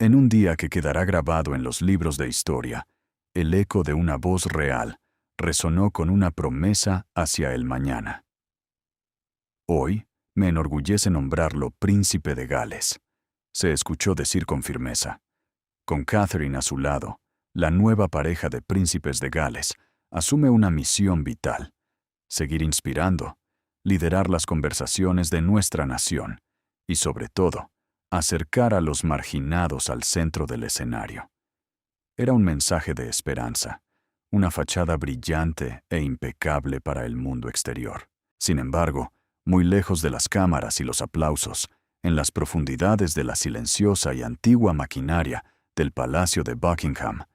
En un día que quedará grabado en los libros de historia, el eco de una voz real resonó con una promesa hacia el mañana. Hoy me enorgullece nombrarlo príncipe de Gales, se escuchó decir con firmeza. Con Catherine a su lado, la nueva pareja de príncipes de Gales asume una misión vital: seguir inspirando, liderar las conversaciones de nuestra nación y, sobre todo, acercar a los marginados al centro del escenario. Era un mensaje de esperanza, una fachada brillante e impecable para el mundo exterior. Sin embargo, muy lejos de las cámaras y los aplausos, en las profundidades de la silenciosa y antigua maquinaria del Palacio de Buckingham,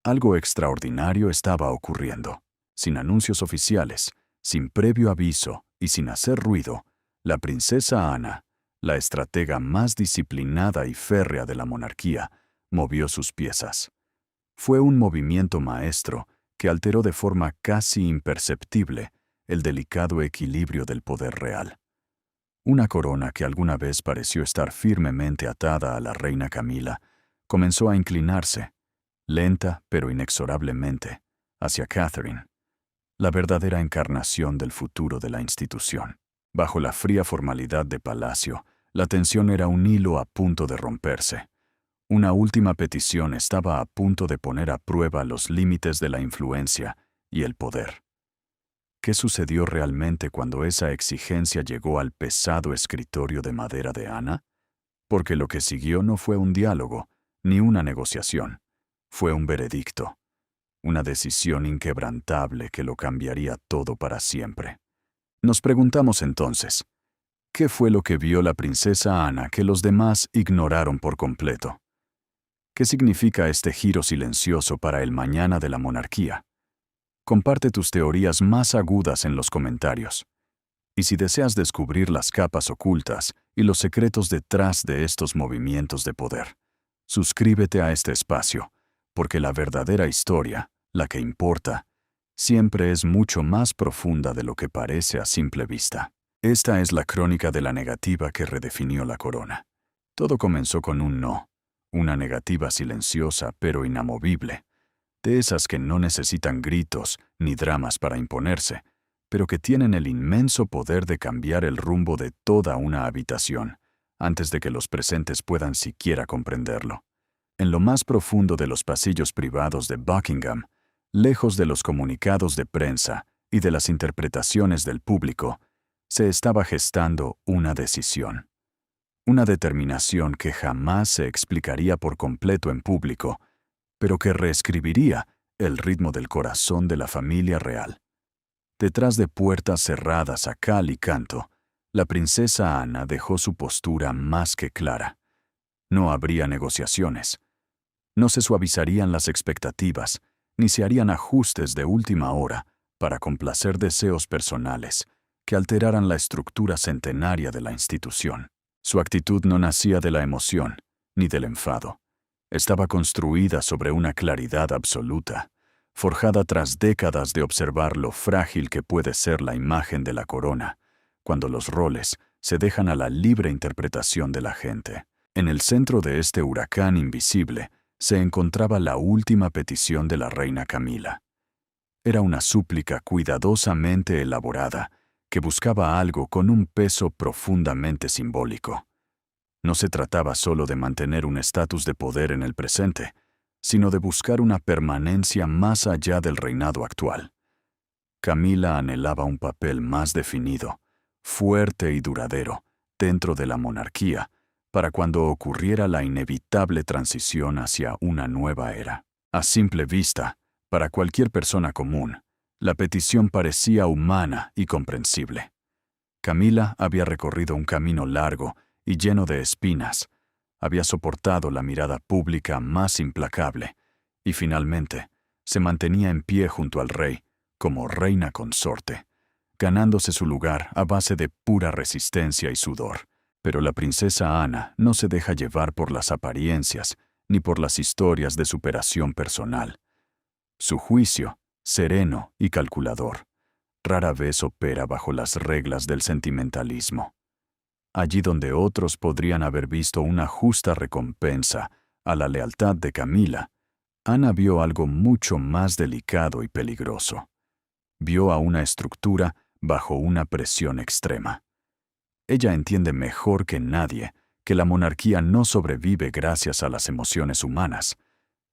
algo extraordinario estaba ocurriendo. Sin anuncios oficiales, sin previo aviso y sin hacer ruido, la princesa Ana, la estratega más disciplinada y férrea de la monarquía, movió sus piezas. Fue un movimiento maestro que alteró de forma casi imperceptible el delicado equilibrio del poder real. Una corona que alguna vez pareció estar firmemente atada a la reina Camila comenzó a inclinarse, lenta pero inexorablemente, hacia Catherine, la verdadera encarnación del futuro de la institución. Bajo la fría formalidad de palacio, la tensión era un hilo a punto de romperse. Una última petición estaba a punto de poner a prueba los límites de la influencia y el poder. ¿Qué sucedió realmente cuando esa exigencia llegó al pesado escritorio de madera de Ana? Porque lo que siguió no fue un diálogo, ni una negociación. Fue un veredicto, una decisión inquebrantable que lo cambiaría todo para siempre. Nos preguntamos entonces, ¿qué fue lo que vio la princesa Ana que los demás ignoraron por completo? ¿Qué significa este giro silencioso para el mañana de la monarquía? Comparte tus teorías más agudas en los comentarios. Y si deseas descubrir las capas ocultas y los secretos detrás de estos movimientos de poder, suscríbete a este espacio, porque la verdadera historia, la que importa, siempre es mucho más profunda de lo que parece a simple vista. Esta es la crónica de la negativa que redefinió la corona. Todo comenzó con un no, una negativa silenciosa pero inamovible, de esas que no necesitan gritos ni dramas para imponerse, pero que tienen el inmenso poder de cambiar el rumbo de toda una habitación, antes de que los presentes puedan siquiera comprenderlo. En lo más profundo de los pasillos privados de Buckingham, lejos de los comunicados de prensa y de las interpretaciones del público, se estaba gestando una decisión. Una determinación que jamás se explicaría por completo en público, pero que reescribiría el ritmo del corazón de la familia real. Detrás de puertas cerradas a cal y canto, la princesa Ana dejó su postura más que clara. No habría negociaciones. No se suavizarían las expectativas, ni se harían ajustes de última hora para complacer deseos personales que alteraran la estructura centenaria de la institución. Su actitud no nacía de la emoción, ni del enfado. Estaba construida sobre una claridad absoluta, forjada tras décadas de observar lo frágil que puede ser la imagen de la corona, cuando los roles se dejan a la libre interpretación de la gente. En el centro de este huracán invisible se encontraba la última petición de la reina Camila. Era una súplica cuidadosamente elaborada que buscaba algo con un peso profundamente simbólico. No se trataba solo de mantener un estatus de poder en el presente, sino de buscar una permanencia más allá del reinado actual. Camila anhelaba un papel más definido, fuerte y duradero, dentro de la monarquía, para cuando ocurriera la inevitable transición hacia una nueva era. A simple vista, para cualquier persona común, la petición parecía humana y comprensible. Camila había recorrido un camino largo y lleno de espinas, había soportado la mirada pública más implacable y finalmente se mantenía en pie junto al rey como reina consorte, ganándose su lugar a base de pura resistencia y sudor. Pero la princesa Ana no se deja llevar por las apariencias ni por las historias de superación personal. Su juicio, sereno y calculador, rara vez opera bajo las reglas del sentimentalismo. Allí donde otros podrían haber visto una justa recompensa a la lealtad de Camila, Ana vio algo mucho más delicado y peligroso. Vio a una estructura bajo una presión extrema. Ella entiende mejor que nadie que la monarquía no sobrevive gracias a las emociones humanas,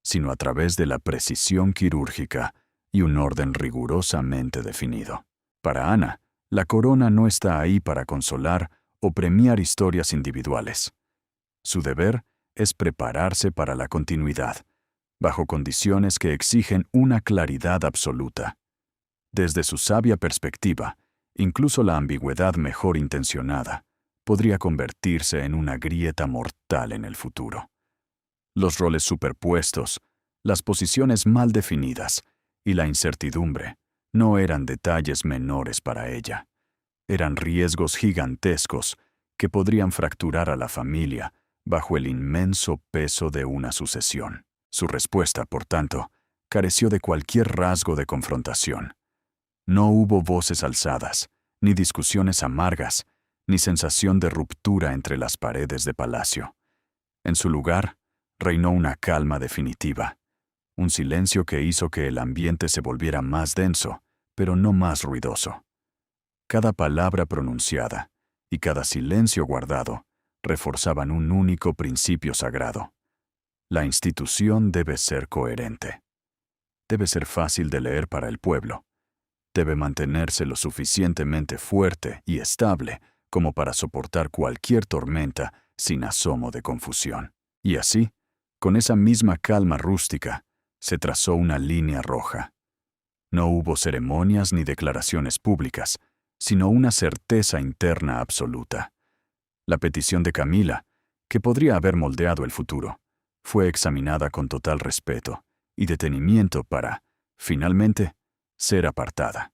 sino a través de la precisión quirúrgica y un orden rigurosamente definido. Para Ana, la corona no está ahí para consolar o premiar historias individuales. Su deber es prepararse para la continuidad, bajo condiciones que exigen una claridad absoluta. Desde su sabia perspectiva, incluso la ambigüedad mejor intencionada podría convertirse en una grieta mortal en el futuro. Los roles superpuestos, las posiciones mal definidas y la incertidumbre no eran detalles menores para ella. Eran riesgos gigantescos que podrían fracturar a la familia bajo el inmenso peso de una sucesión. Su respuesta, por tanto, careció de cualquier rasgo de confrontación. No hubo voces alzadas, ni discusiones amargas, ni sensación de ruptura entre las paredes de palacio. En su lugar, reinó una calma definitiva, un silencio que hizo que el ambiente se volviera más denso, pero no más ruidoso. Cada palabra pronunciada y cada silencio guardado reforzaban un único principio sagrado. La institución debe ser coherente. Debe ser fácil de leer para el pueblo. Debe mantenerse lo suficientemente fuerte y estable como para soportar cualquier tormenta sin asomo de confusión. Y así, con esa misma calma rústica, se trazó una línea roja. No hubo ceremonias ni declaraciones públicas, sino una certeza interna absoluta. La petición de Camila, que podría haber moldeado el futuro, fue examinada con total respeto y detenimiento para, finalmente, ser apartada.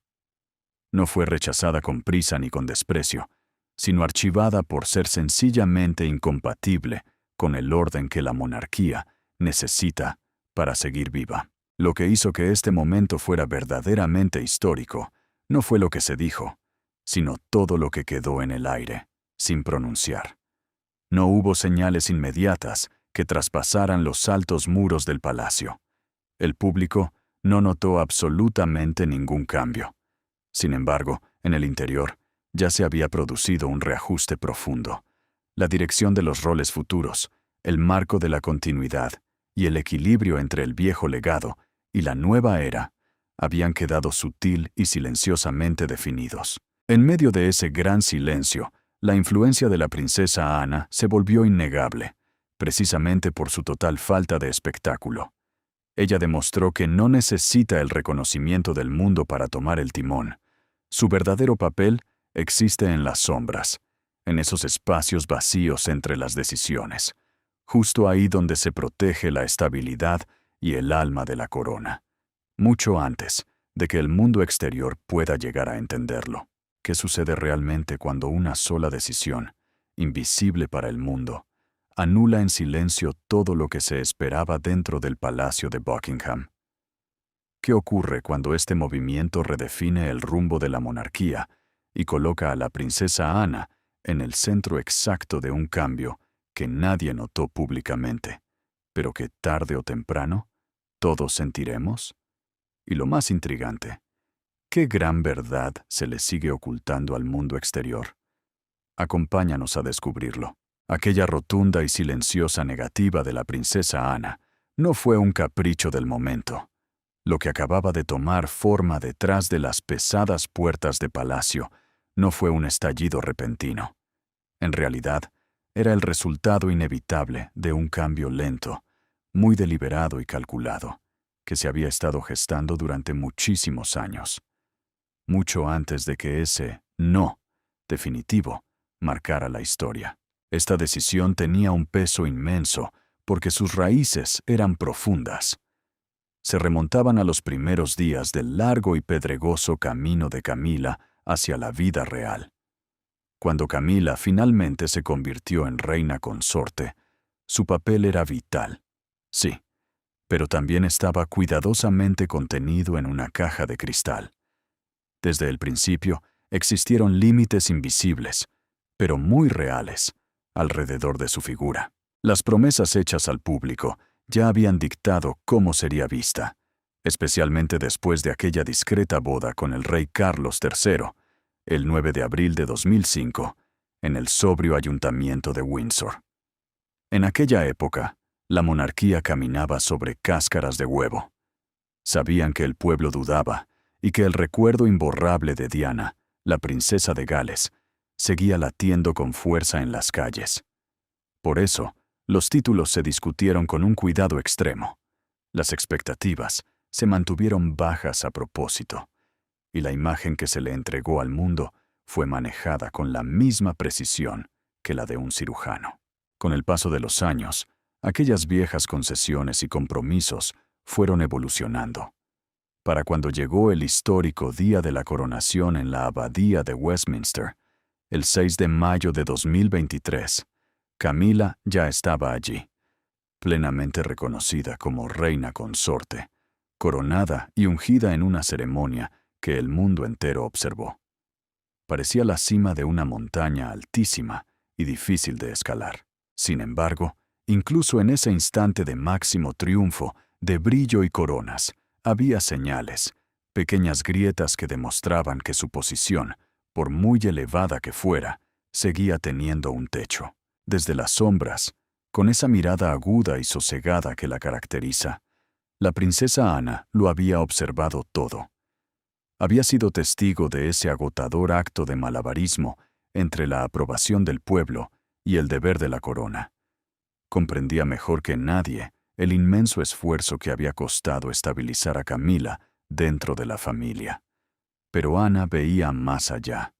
No fue rechazada con prisa ni con desprecio, sino archivada por ser sencillamente incompatible con el orden que la monarquía necesita para seguir viva. Lo que hizo que este momento fuera verdaderamente histórico no fue lo que se dijo, sino todo lo que quedó en el aire, sin pronunciar. No hubo señales inmediatas que traspasaran los altos muros del palacio. El público no notó absolutamente ningún cambio. Sin embargo, en el interior ya se había producido un reajuste profundo. La dirección de los roles futuros, el marco de la continuidad y el equilibrio entre el viejo legado y la nueva era habían quedado sutil y silenciosamente definidos. En medio de ese gran silencio, la influencia de la princesa Ana se volvió innegable, precisamente por su total falta de espectáculo. Ella demostró que no necesita el reconocimiento del mundo para tomar el timón. Su verdadero papel existe en las sombras, en esos espacios vacíos entre las decisiones, justo ahí donde se protege la estabilidad y el alma de la corona, mucho antes de que el mundo exterior pueda llegar a entenderlo. ¿Qué sucede realmente cuando una sola decisión, invisible para el mundo, anula en silencio todo lo que se esperaba dentro del Palacio de Buckingham? ¿Qué ocurre cuando este movimiento redefine el rumbo de la monarquía y coloca a la princesa Ana en el centro exacto de un cambio que nadie notó públicamente, pero que tarde o temprano todos sentiremos? Y lo más intrigante, ¿qué gran verdad se le sigue ocultando al mundo exterior? Acompáñanos a descubrirlo. Aquella rotunda y silenciosa negativa de la princesa Ana no fue un capricho del momento. Lo que acababa de tomar forma detrás de las pesadas puertas de palacio no fue un estallido repentino. En realidad, era el resultado inevitable de un cambio lento, muy deliberado y calculado, que se había estado gestando durante muchísimos años, mucho antes de que ese no definitivo marcara la historia. Esta decisión tenía un peso inmenso porque sus raíces eran profundas. Se remontaban a los primeros días del largo y pedregoso camino de Camila hacia la vida real. Cuando Camila finalmente se convirtió en reina consorte, su papel era vital. Sí, pero también estaba cuidadosamente contenido en una caja de cristal. Desde el principio existieron límites invisibles, pero muy reales, alrededor de su figura. Las promesas hechas al público ya habían dictado cómo sería vista, especialmente después de aquella discreta boda con el rey Carlos III, el 9 de abril de 2005, en el sobrio ayuntamiento de Windsor. En aquella época, la monarquía caminaba sobre cáscaras de huevo. Sabían que el pueblo dudaba y que el recuerdo imborrable de Diana, la princesa de Gales, seguía latiendo con fuerza en las calles. Por eso, los títulos se discutieron con un cuidado extremo. Las expectativas se mantuvieron bajas a propósito, y la imagen que se le entregó al mundo fue manejada con la misma precisión que la de un cirujano. Con el paso de los años, aquellas viejas concesiones y compromisos fueron evolucionando. Para cuando llegó el histórico día de la coronación en la Abadía de Westminster, el 6 de mayo de 2023, Camila ya estaba allí, plenamente reconocida como reina consorte, coronada y ungida en una ceremonia que el mundo entero observó. Parecía la cima de una montaña altísima y difícil de escalar. Sin embargo, incluso en ese instante de máximo triunfo, de brillo y coronas, había señales, pequeñas grietas que demostraban que su posición, por muy elevada que fuera, seguía teniendo un techo. Desde las sombras, con esa mirada aguda y sosegada que la caracteriza, la princesa Ana lo había observado todo. Había sido testigo de ese agotador acto de malabarismo entre la aprobación del pueblo y el deber de la corona. Comprendía mejor que nadie el inmenso esfuerzo que había costado estabilizar a Camila dentro de la familia. Pero Ana veía más allá.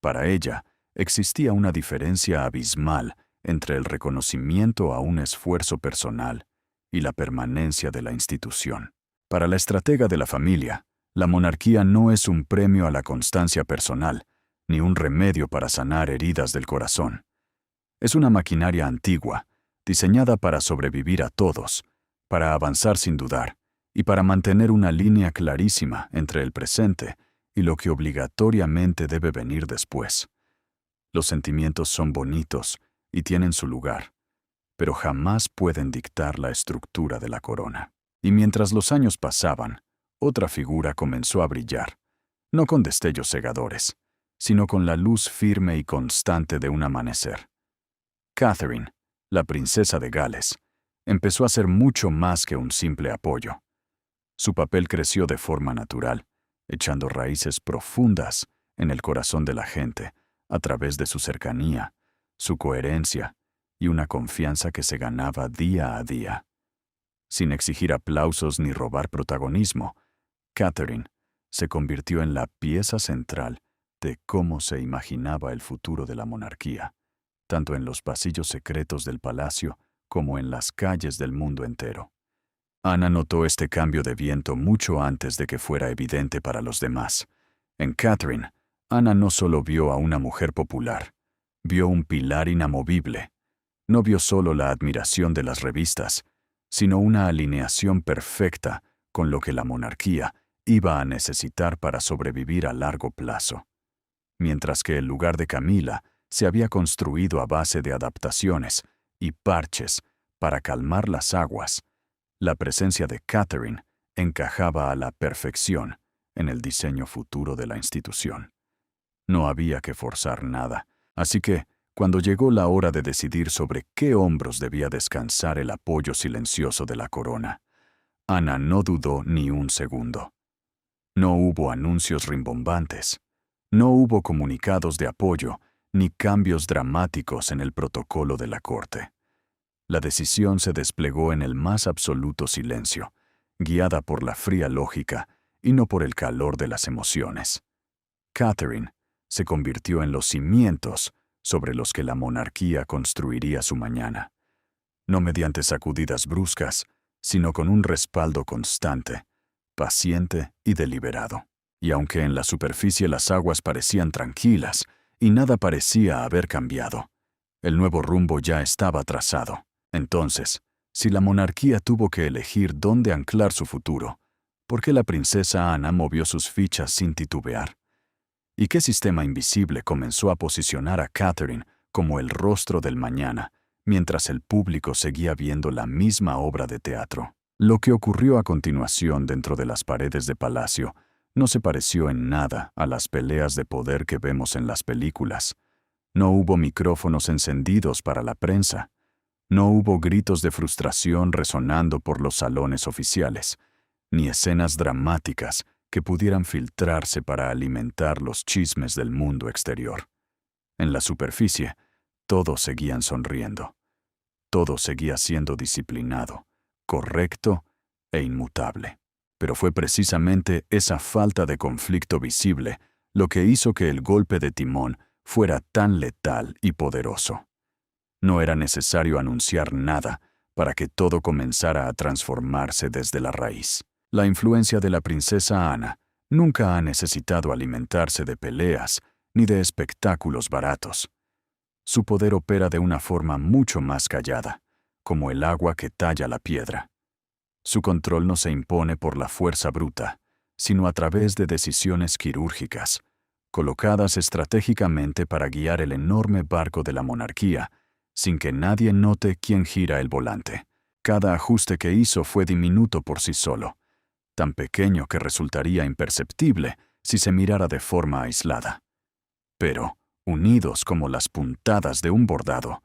Para ella, existía una diferencia abismal entre el reconocimiento a un esfuerzo personal y la permanencia de la institución. Para la estratega de la familia, la monarquía no es un premio a la constancia personal, ni un remedio para sanar heridas del corazón. Es una maquinaria antigua, diseñada para sobrevivir a todos, para avanzar sin dudar, y para mantener una línea clarísima entre el presente y lo que obligatoriamente debe venir después. Los sentimientos son bonitos y tienen su lugar, pero jamás pueden dictar la estructura de la corona. Y mientras los años pasaban, otra figura comenzó a brillar, no con destellos cegadores, sino con la luz firme y constante de un amanecer. Catherine, la princesa de Gales, empezó a ser mucho más que un simple apoyo. Su papel creció de forma natural, echando raíces profundas en el corazón de la gente a través de su cercanía, su coherencia y una confianza que se ganaba día a día. Sin exigir aplausos ni robar protagonismo, Catherine se convirtió en la pieza central de cómo se imaginaba el futuro de la monarquía, tanto en los pasillos secretos del palacio como en las calles del mundo entero. Ana notó este cambio de viento mucho antes de que fuera evidente para los demás. En Catherine, Ana no solo vio a una mujer popular, vio un pilar inamovible. No vio solo la admiración de las revistas, sino una alineación perfecta con lo que la monarquía iba a necesitar para sobrevivir a largo plazo. Mientras que el lugar de Camila se había construido a base de adaptaciones y parches para calmar las aguas, la presencia de Catherine encajaba a la perfección en el diseño futuro de la institución. No había que forzar nada, así que, cuando llegó la hora de decidir sobre qué hombros debía descansar el apoyo silencioso de la corona, Ana no dudó ni un segundo. No hubo anuncios rimbombantes, no hubo comunicados de apoyo, ni cambios dramáticos en el protocolo de la corte. La decisión se desplegó en el más absoluto silencio, guiada por la fría lógica y no por el calor de las emociones. Catherine se convirtió en los cimientos sobre los que la monarquía construiría su mañana, no mediante sacudidas bruscas, sino con un respaldo constante, paciente y deliberado. Y aunque en la superficie las aguas parecían tranquilas y nada parecía haber cambiado, el nuevo rumbo ya estaba trazado. Entonces, si la monarquía tuvo que elegir dónde anclar su futuro, ¿por qué la princesa Ana movió sus fichas sin titubear? ¿Y qué sistema invisible comenzó a posicionar a Catherine como el rostro del mañana, mientras el público seguía viendo la misma obra de teatro. Lo que ocurrió a continuación dentro de las paredes de Palacio no se pareció en nada a las peleas de poder que vemos en las películas. No hubo micrófonos encendidos para la prensa. No hubo gritos de frustración resonando por los salones oficiales, ni escenas dramáticas que pudieran filtrarse para alimentar los chismes del mundo exterior. En la superficie, todos seguían sonriendo. Todo seguía siendo disciplinado, correcto e inmutable. Pero fue precisamente esa falta de conflicto visible lo que hizo que el golpe de timón fuera tan letal y poderoso. No era necesario anunciar nada para que todo comenzara a transformarse desde la raíz. La influencia de la princesa Ana nunca ha necesitado alimentarse de peleas ni de espectáculos baratos. Su poder opera de una forma mucho más callada, como el agua que talla la piedra. Su control no se impone por la fuerza bruta, sino a través de decisiones quirúrgicas, colocadas estratégicamente para guiar el enorme barco de la monarquía, sin que nadie note quién gira el volante. Cada ajuste que hizo fue diminuto por sí solo, tan pequeño que resultaría imperceptible si se mirara de forma aislada. Pero, unidos como las puntadas de un bordado,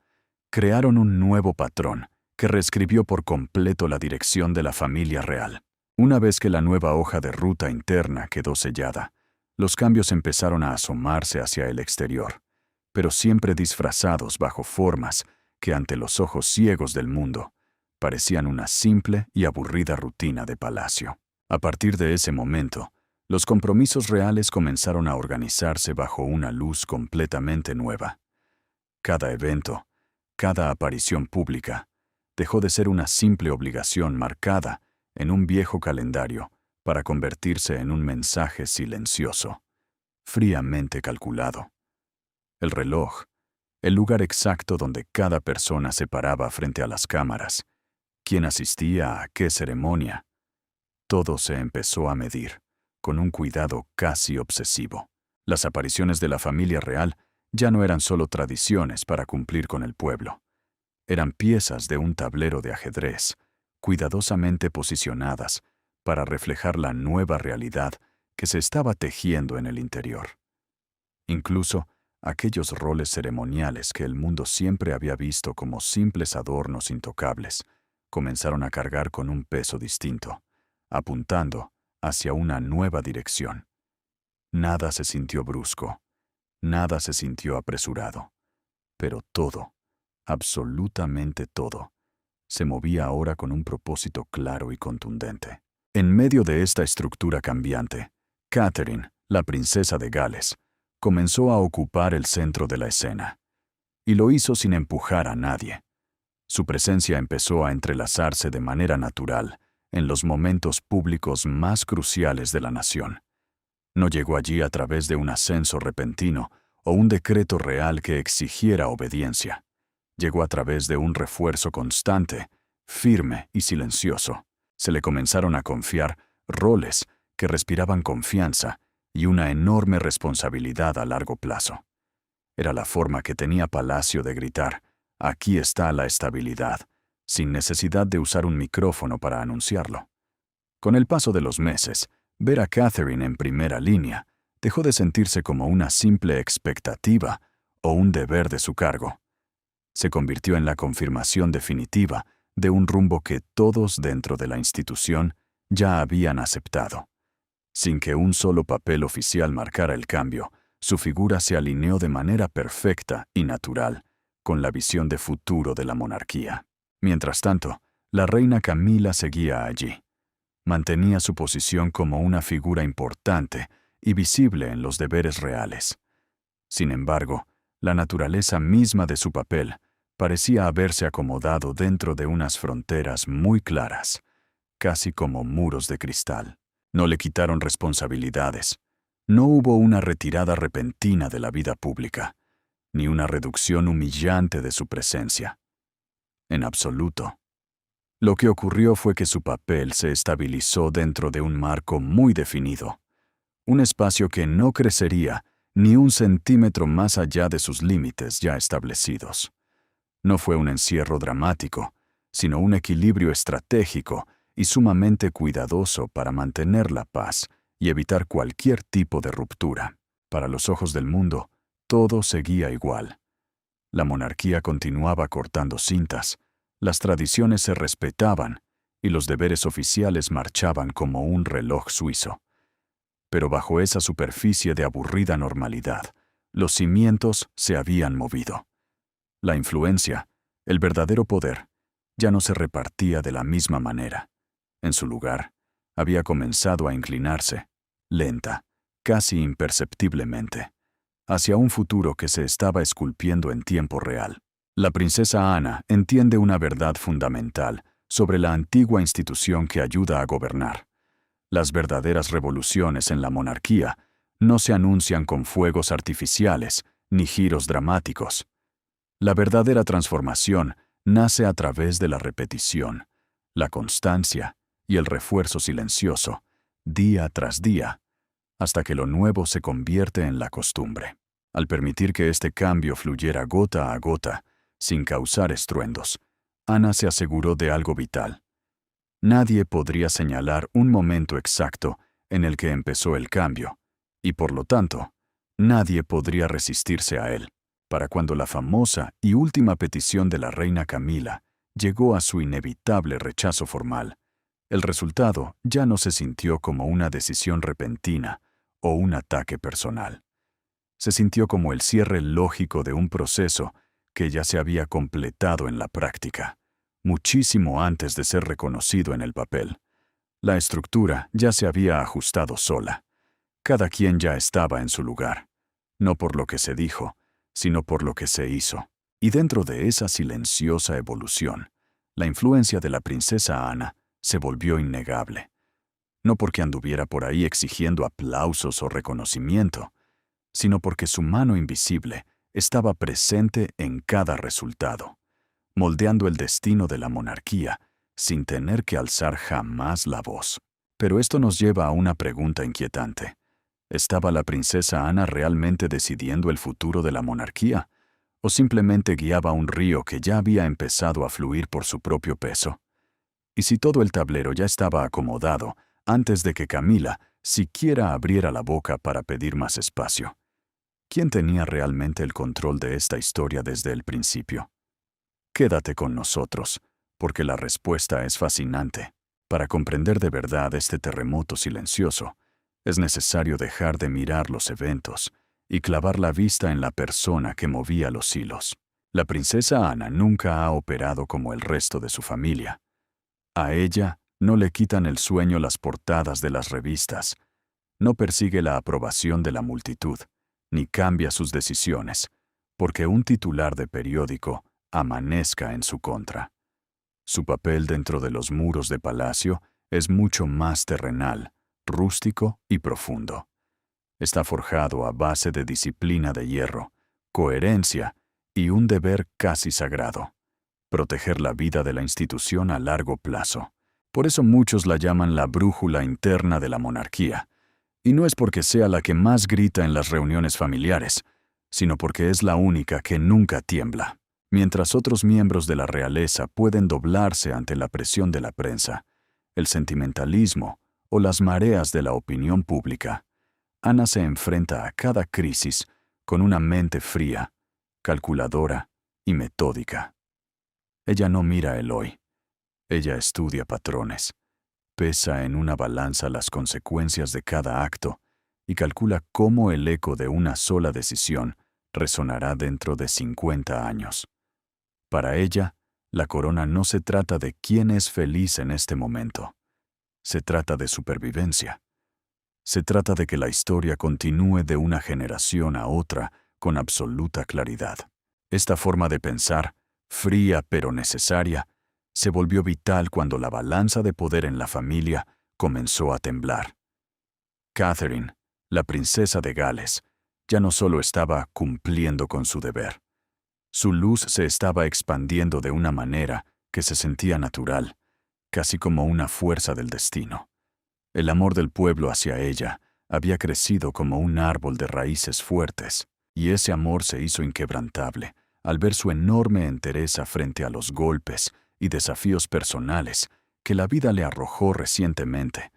crearon un nuevo patrón que reescribió por completo la dirección de la familia real. Una vez que la nueva hoja de ruta interna quedó sellada, los cambios empezaron a asomarse hacia el exterior, pero siempre disfrazados bajo formas que ante los ojos ciegos del mundo parecían una simple y aburrida rutina de palacio. A partir de ese momento, los compromisos reales comenzaron a organizarse bajo una luz completamente nueva. Cada evento, cada aparición pública, dejó de ser una simple obligación marcada en un viejo calendario para convertirse en un mensaje silencioso, fríamente calculado. El reloj, el lugar exacto donde cada persona se paraba frente a las cámaras, quién asistía a qué ceremonia, todo se empezó a medir, con un cuidado casi obsesivo. Las apariciones de la familia real ya no eran solo tradiciones para cumplir con el pueblo. Eran piezas de un tablero de ajedrez, cuidadosamente posicionadas para reflejar la nueva realidad que se estaba tejiendo en el interior. Incluso, aquellos roles ceremoniales que el mundo siempre había visto como simples adornos intocables, comenzaron a cargar con un peso distinto, apuntando hacia una nueva dirección. Nada se sintió brusco, nada se sintió apresurado, pero todo, absolutamente todo, se movía ahora con un propósito claro y contundente. En medio de esta estructura cambiante, Catherine, la princesa de Gales, comenzó a ocupar el centro de la escena, y lo hizo sin empujar a nadie. Su presencia empezó a entrelazarse de manera natural en los momentos públicos más cruciales de la nación. No llegó allí a través de un ascenso repentino o un decreto real que exigiera obediencia. Llegó a través de un refuerzo constante, firme y silencioso. Se le comenzaron a confiar roles que respiraban confianza y una enorme responsabilidad a largo plazo. Era la forma que tenía Palacio de gritar: «Aquí está la estabilidad», sin necesidad de usar un micrófono para anunciarlo. Con el paso de los meses, ver a Catherine en primera línea dejó de sentirse como una simple expectativa o un deber de su cargo. Se convirtió en la confirmación definitiva de un rumbo que todos dentro de la institución ya habían aceptado. Sin que un solo papel oficial marcara el cambio, su figura se alineó de manera perfecta y natural con la visión de futuro de la monarquía. Mientras tanto, la reina Camila seguía allí. Mantenía su posición como una figura importante y visible en los deberes reales. Sin embargo, la naturaleza misma de su papel parecía haberse acomodado dentro de unas fronteras muy claras, casi como muros de cristal. No le quitaron responsabilidades. No hubo una retirada repentina de la vida pública, ni una reducción humillante de su presencia. En absoluto. Lo que ocurrió fue que su papel se estabilizó dentro de un marco muy definido, un espacio que no crecería ni un centímetro más allá de sus límites ya establecidos. No fue un encierro dramático, sino un equilibrio estratégico y sumamente cuidadoso para mantener la paz y evitar cualquier tipo de ruptura. Para los ojos del mundo, todo seguía igual. La monarquía continuaba cortando cintas, las tradiciones se respetaban y los deberes oficiales marchaban como un reloj suizo. Pero bajo esa superficie de aburrida normalidad, los cimientos se habían movido. La influencia, el verdadero poder, ya no se repartía de la misma manera. En su lugar, había comenzado a inclinarse, lenta, casi imperceptiblemente, hacia un futuro que se estaba esculpiendo en tiempo real. La princesa Ana entiende una verdad fundamental sobre la antigua institución que ayuda a gobernar. Las verdaderas revoluciones en la monarquía no se anuncian con fuegos artificiales ni giros dramáticos. La verdadera transformación nace a través de la repetición, la constancia y el refuerzo silencioso, día tras día, hasta que lo nuevo se convierte en la costumbre. Al permitir que este cambio fluyera gota a gota, sin causar estruendos, Ana se aseguró de algo vital. Nadie podría señalar un momento exacto en el que empezó el cambio, y por lo tanto, nadie podría resistirse a él. Para cuando la famosa y última petición de la reina Camila llegó a su inevitable rechazo formal, el resultado ya no se sintió como una decisión repentina o un ataque personal. Se sintió como el cierre lógico de un proceso que ya se había completado en la práctica, muchísimo antes de ser reconocido en el papel. La estructura ya se había ajustado sola. Cada quien ya estaba en su lugar, no por lo que se dijo, sino por lo que se hizo. Y dentro de esa silenciosa evolución, la influencia de la princesa Ana se volvió innegable. No porque anduviera por ahí exigiendo aplausos o reconocimiento, sino porque su mano invisible estaba presente en cada resultado, moldeando el destino de la monarquía sin tener que alzar jamás la voz. Pero esto nos lleva a una pregunta inquietante. ¿Estaba la princesa Ana realmente decidiendo el futuro de la monarquía? ¿O simplemente guiaba un río que ya había empezado a fluir por su propio peso? Y si todo el tablero ya estaba acomodado antes de que Camila siquiera abriera la boca para pedir más espacio, ¿quién tenía realmente el control de esta historia desde el principio? Quédate con nosotros, porque la respuesta es fascinante. Para comprender de verdad este terremoto silencioso, es necesario dejar de mirar los eventos y clavar la vista en la persona que movía los hilos. La princesa Ana nunca ha operado como el resto de su familia. A ella no le quitan el sueño las portadas de las revistas, no persigue la aprobación de la multitud, ni cambia sus decisiones, porque un titular de periódico amanezca en su contra. Su papel dentro de los muros de palacio es mucho más terrenal, rústico y profundo. Está forjado a base de disciplina de hierro, coherencia y un deber casi sagrado: proteger la vida de la institución a largo plazo. Por eso muchos la llaman la brújula interna de la monarquía. Y no es porque sea la que más grita en las reuniones familiares, sino porque es la única que nunca tiembla. Mientras otros miembros de la realeza pueden doblarse ante la presión de la prensa, el sentimentalismo o las mareas de la opinión pública, Ana se enfrenta a cada crisis con una mente fría, calculadora y metódica. Ella no mira el hoy. Ella estudia patrones, pesa en una balanza las consecuencias de cada acto y calcula cómo el eco de una sola decisión resonará dentro de 50 años. Para ella, la corona no se trata de quién es feliz en este momento. Se trata de supervivencia. Se trata de que la historia continúe de una generación a otra con absoluta claridad. Esta forma de pensar, fría pero necesaria, se volvió vital cuando la balanza de poder en la familia comenzó a temblar. Catherine, la princesa de Gales, ya no solo estaba cumpliendo con su deber. Su luz se estaba expandiendo de una manera que se sentía natural, casi como una fuerza del destino. El amor del pueblo hacia ella había crecido como un árbol de raíces fuertes, y ese amor se hizo inquebrantable al ver su enorme entereza frente a los golpes y desafíos personales que la vida le arrojó recientemente,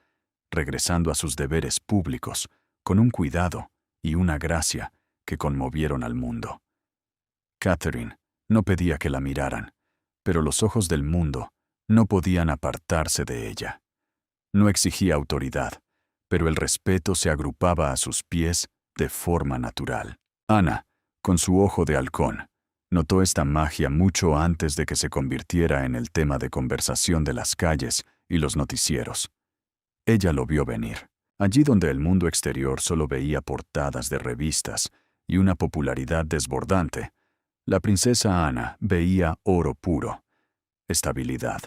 regresando a sus deberes públicos con un cuidado y una gracia que conmovieron al mundo. Catherine no pedía que la miraran, pero los ojos del mundo no podían apartarse de ella. No exigía autoridad, pero el respeto se agrupaba a sus pies de forma natural. Ana, con su ojo de halcón, notó esta magia mucho antes de que se convirtiera en el tema de conversación de las calles y los noticieros. Ella lo vio venir. Allí donde el mundo exterior solo veía portadas de revistas y una popularidad desbordante, la princesa Ana veía oro puro, estabilidad.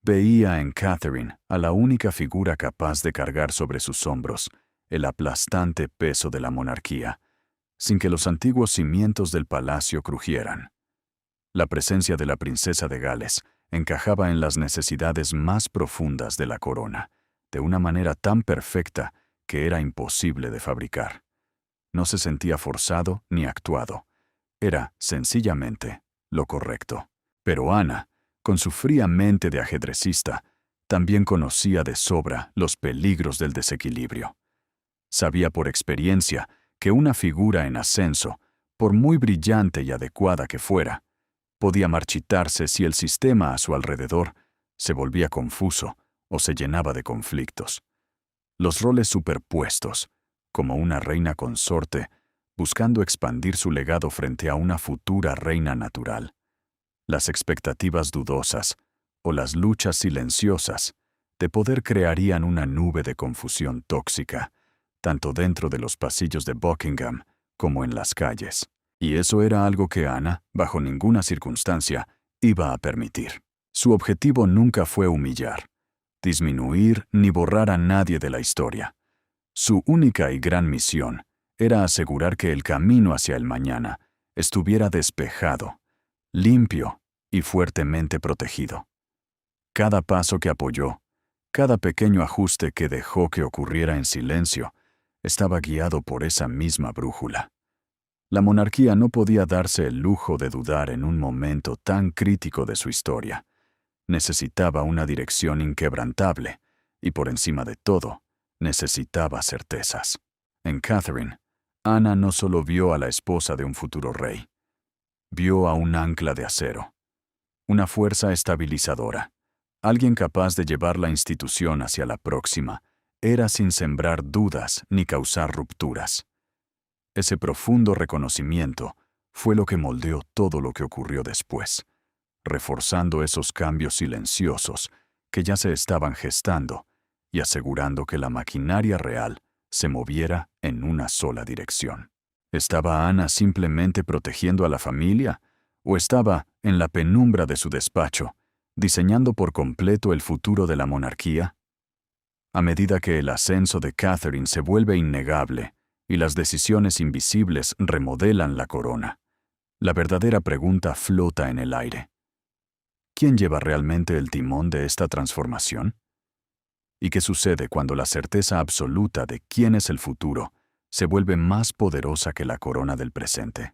Veía en Catherine a la única figura capaz de cargar sobre sus hombros el aplastante peso de la monarquía, sin que los antiguos cimientos del palacio crujieran. La presencia de la princesa de Gales encajaba en las necesidades más profundas de la corona, de una manera tan perfecta que era imposible de fabricar. No se sentía forzado ni actuado. Era, sencillamente, lo correcto. Pero Ana, con su fría mente de ajedrecista, también conocía de sobra los peligros del desequilibrio. Sabía por experiencia que una figura en ascenso, por muy brillante y adecuada que fuera, podía marchitarse si el sistema a su alrededor se volvía confuso o se llenaba de conflictos. Los roles superpuestos, como una reina consorte, buscando expandir su legado frente a una futura reina natural. Las expectativas dudosas, o las luchas silenciosas, de poder crearían una nube de confusión tóxica, tanto dentro de los pasillos de Buckingham como en las calles. Y eso era algo que Ana, bajo ninguna circunstancia, iba a permitir. Su objetivo nunca fue humillar, disminuir ni borrar a nadie de la historia. Su única y gran misión era asegurar que el camino hacia el mañana estuviera despejado, limpio y fuertemente protegido. Cada paso que apoyó, cada pequeño ajuste que dejó que ocurriera en silencio, estaba guiado por esa misma brújula. La monarquía no podía darse el lujo de dudar en un momento tan crítico de su historia. Necesitaba una dirección inquebrantable y, por encima de todo, necesitaba certezas. En Catherine, Ana no solo vio a la esposa de un futuro rey, vio a un ancla de acero, una fuerza estabilizadora, alguien capaz de llevar la institución hacia la próxima era sin sembrar dudas ni causar rupturas. Ese profundo reconocimiento fue lo que moldeó todo lo que ocurrió después, reforzando esos cambios silenciosos que ya se estaban gestando y asegurando que la maquinaria real se moviera en una sola dirección. ¿Estaba Ana simplemente protegiendo a la familia? ¿O estaba, en la penumbra de su despacho, diseñando por completo el futuro de la monarquía? A medida que el ascenso de Catherine se vuelve innegable y las decisiones invisibles remodelan la corona, la verdadera pregunta flota en el aire. ¿Quién lleva realmente el timón de esta transformación? ¿Y qué sucede cuando la certeza absoluta de quién es el futuro se vuelve más poderosa que la corona del presente?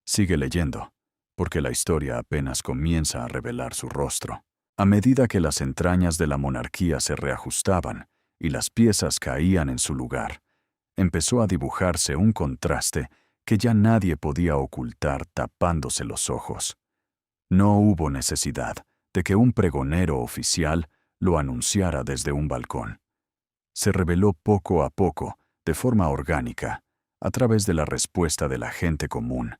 Sigue leyendo, porque la historia apenas comienza a revelar su rostro. A medida que las entrañas de la monarquía se reajustaban y las piezas caían en su lugar, empezó a dibujarse un contraste que ya nadie podía ocultar tapándose los ojos. No hubo necesidad de que un pregonero oficial lo anunciara desde un balcón. Se reveló poco a poco, de forma orgánica, a través de la respuesta de la gente común,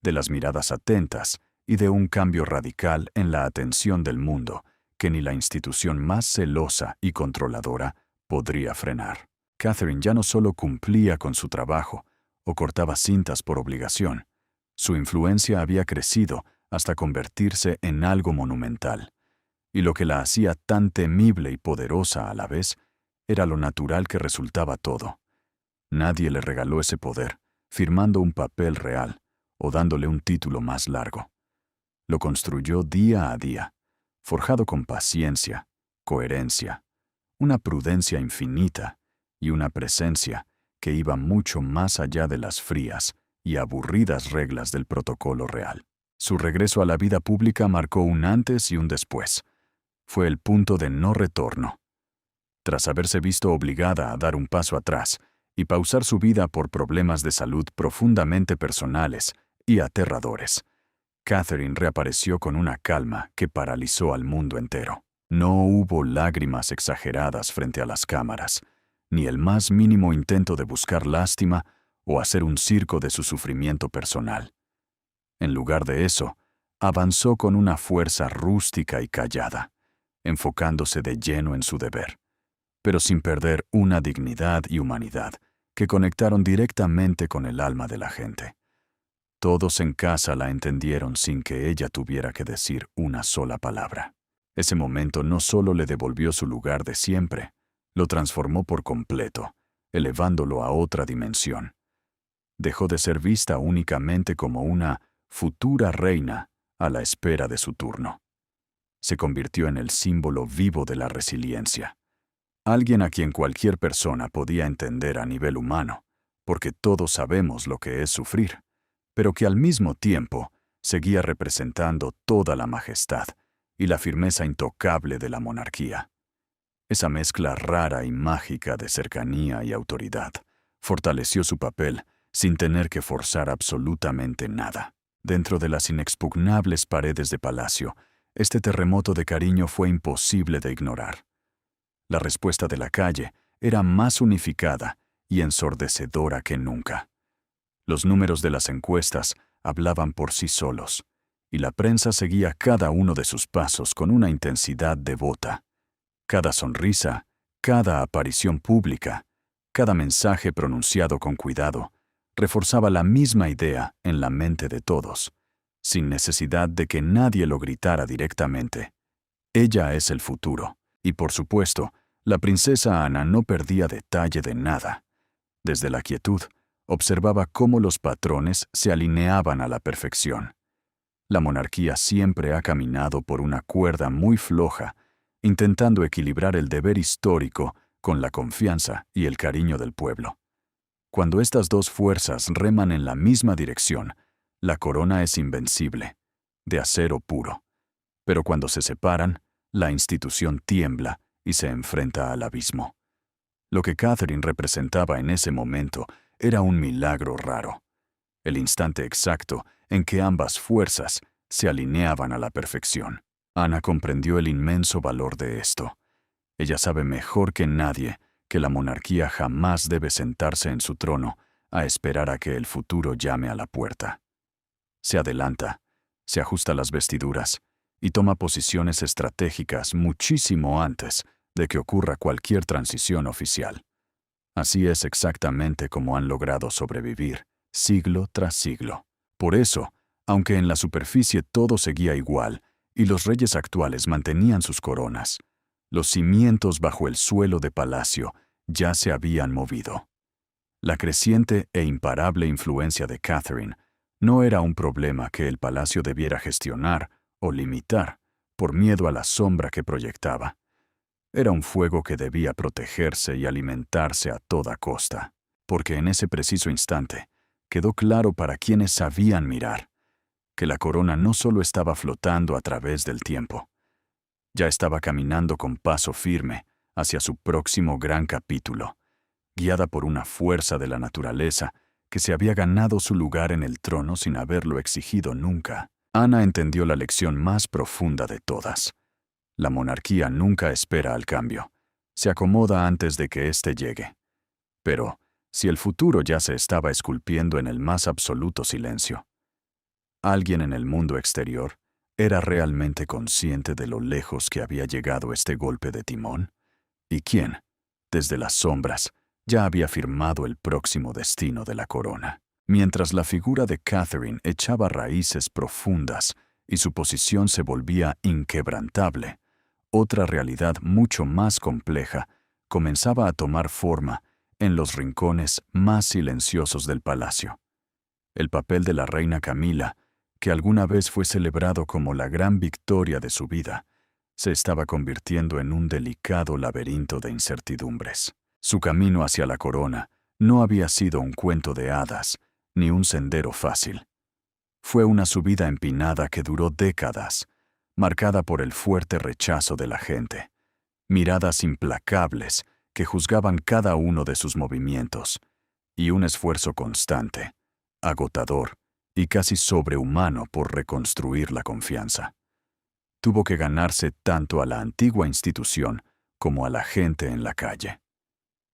de las miradas atentas y de un cambio radical en la atención del mundo que ni la institución más celosa y controladora podría frenar. Catherine ya no solo cumplía con su trabajo o cortaba cintas por obligación. Su influencia había crecido hasta convertirse en algo monumental. Y lo que la hacía tan temible y poderosa a la vez era lo natural que resultaba todo. Nadie le regaló ese poder, firmando un papel real o dándole un título más largo. Lo construyó día a día, forjado con paciencia, coherencia, una prudencia infinita y una presencia que iba mucho más allá de las frías y aburridas reglas del protocolo real. Su regreso a la vida pública marcó un antes y un después. Fue el punto de no retorno. Tras haberse visto obligada a dar un paso atrás y pausar su vida por problemas de salud profundamente personales y aterradores, Catherine reapareció con una calma que paralizó al mundo entero. No hubo lágrimas exageradas frente a las cámaras, ni el más mínimo intento de buscar lástima o hacer un circo de su sufrimiento personal. En lugar de eso, avanzó con una fuerza rústica y callada, enfocándose de lleno en su deber, pero sin perder una dignidad y humanidad que conectaron directamente con el alma de la gente. Todos en casa la entendieron sin que ella tuviera que decir una sola palabra. Ese momento no solo le devolvió su lugar de siempre, lo transformó por completo, elevándolo a otra dimensión. Dejó de ser vista únicamente como una futura reina a la espera de su turno. Se convirtió en el símbolo vivo de la resiliencia. Alguien a quien cualquier persona podía entender a nivel humano, porque todos sabemos lo que es sufrir, pero que al mismo tiempo seguía representando toda la majestad y la firmeza intocable de la monarquía. Esa mezcla rara y mágica de cercanía y autoridad fortaleció su papel sin tener que forzar absolutamente nada. Dentro de las inexpugnables paredes de palacio, este terremoto de cariño fue imposible de ignorar. La respuesta de la calle era más unificada y ensordecedora que nunca. Los números de las encuestas hablaban por sí solos, y la prensa seguía cada uno de sus pasos con una intensidad devota. Cada sonrisa, cada aparición pública, cada mensaje pronunciado con cuidado, reforzaba la misma idea en la mente de todos, sin necesidad de que nadie lo gritara directamente. Ella es el futuro, y por supuesto, la princesa Ana no perdía detalle de nada. Desde la quietud, observaba cómo los patrones se alineaban a la perfección. La monarquía siempre ha caminado por una cuerda muy floja, intentando equilibrar el deber histórico con la confianza y el cariño del pueblo. Cuando estas dos fuerzas reman en la misma dirección, la corona es invencible, de acero puro. Pero cuando se separan, la institución tiembla y se enfrenta al abismo. Lo que Catherine representaba en ese momento era un milagro raro. El instante exacto en que ambas fuerzas se alineaban a la perfección. Ana comprendió el inmenso valor de esto. Ella sabe mejor que nadie que la monarquía jamás debe sentarse en su trono a esperar a que el futuro llame a la puerta. Se adelanta, se ajusta las vestiduras y toma posiciones estratégicas muchísimo antes de que ocurra cualquier transición oficial. Así es exactamente como han logrado sobrevivir, siglo tras siglo. Por eso, aunque en la superficie todo seguía igual y los reyes actuales mantenían sus coronas, los cimientos bajo el suelo de palacio ya se habían movido. La creciente e imparable influencia de Catherine no era un problema que el palacio debiera gestionar o limitar por miedo a la sombra que proyectaba. Era un fuego que debía protegerse y alimentarse a toda costa, porque en ese preciso instante quedó claro para quienes sabían mirar que la corona no solo estaba flotando a través del tiempo, ya estaba caminando con paso firme hacia su próximo gran capítulo, guiada por una fuerza de la naturaleza que se había ganado su lugar en el trono sin haberlo exigido nunca. Ana entendió la lección más profunda de todas. La monarquía nunca espera al cambio. Se acomoda antes de que éste llegue. Pero, si el futuro ya se estaba esculpiendo en el más absoluto silencio, alguien en el mundo exterior era realmente consciente de lo lejos que había llegado este golpe de timón, y quién, desde las sombras, ya había firmado el próximo destino de la corona. Mientras la figura de Catherine echaba raíces profundas y su posición se volvía inquebrantable, otra realidad mucho más compleja comenzaba a tomar forma en los rincones más silenciosos del palacio. El papel de la reina Camila, que alguna vez fue celebrado como la gran victoria de su vida, se estaba convirtiendo en un delicado laberinto de incertidumbres. Su camino hacia la corona no había sido un cuento de hadas, ni un sendero fácil. Fue una subida empinada que duró décadas, marcada por el fuerte rechazo de la gente, miradas implacables que juzgaban cada uno de sus movimientos, y un esfuerzo constante, agotador y casi sobrehumano por reconstruir la confianza. Tuvo que ganarse tanto a la antigua institución como a la gente en la calle.